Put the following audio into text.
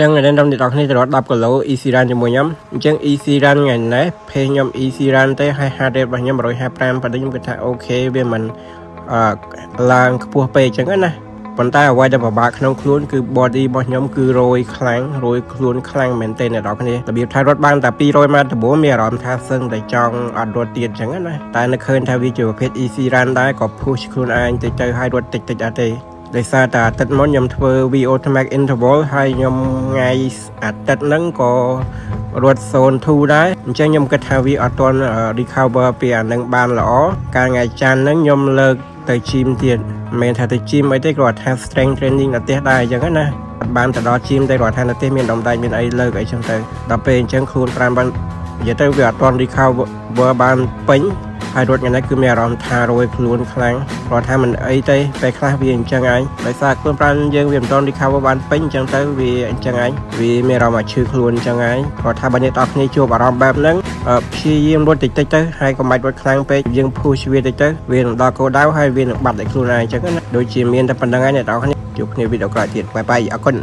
ចឹងនៅក្នុងអ្នកនរគ្នាទៅរត់10គីឡូ easy run ជាមួយខ្ញុំអញ្ចឹង easy run ថ្ងៃនេះ page ខ្ញុំ easy run ទេហើយ heart rate របស់ខ្ញុំ155ប៉ុន្តែខ្ញុំគិតថាអូខេវាមិនឡើងខ្ពស់ពេកអញ្ចឹងណាប៉ុន្តែអ្វីដែលពិបាកក្នុងខ្លួនគឺ body របស់ខ្ញុំគឺរយខ្លាំងរយខ្លួនខ្លាំងមែនទែនអ្នកនរគ្នារបៀបថារត់បានតែ200ម៉ែត្រដំបូងមានអារម្មណ៍ថាសឹងតែចង់អត់រត់ទៀតអញ្ចឹងណាតែនៅឃើញថាវាជាប្រភេទ easy run ដែរក៏ push ខ្លួនឯងទៅហើយរត់តិចអត់ទេដោយសារតែអាទិត្យមុនខ្ញុំធ្វើ VO max interval ហើយខ្ញុំថ្ងៃអាទិត្យហ្នឹងក៏រត់02ដែរអញ្ចឹងខ្ញុំគិតថាវាអត់ទាន់ recover ពីអានឹងបានល្អកាលថ្ងៃច័ន្ទហ្នឹងខ្ញុំលើកទៅ gym ទៀតមិនមែនថាទៅ gym អីទេគ្រាន់តែ strength training នៅផ្ទះដែរអញ្ចឹងណាបានទៅដល់ gym តែគ្រាន់តែនៅផ្ទះមានដុំដែកមានអីលើកអីចឹងទៅដល់ពេលអញ្ចឹងខ្លួន5បាននិយាយទៅវាអត់ទាន់ recover បានពេញហើយរត់ថ្ងៃនេះគឺមានអារម្មណ៍ថារយខ្លួនខ្លាំងគ្រាន់តែមិនអីទេពេលខ្លះវាអញ្ចឹងឯងដោយសារខ្លួនប្រាណយើងវាមិនទាន់ recover បានពេញអញ្ចឹងទៅវាអញ្ចឹងឯងវាមានអារម្មណ៍ឈឺខ្លួនអញ្ចឹងឯងគ្រាន់តែបើអ្នកនរគ្នាជួបអារម្មណ៍បែបហ្នឹងព្យាយាមរត់តិចទៅហើយកុំបាច់រត់ខ្លាំងពេកយើង push វាតិចទៅវានឹងដល់គោលដៅហើយវានឹងបាត់តែខ្លួនឯងអញ្ចឹងណាដូចជាមានតែប៉ុណ្្នឹងឯងអ្នកនរគ្នាជួបគ្នាវីដេអូក្រោយទៀតបាយបាយអរគុណ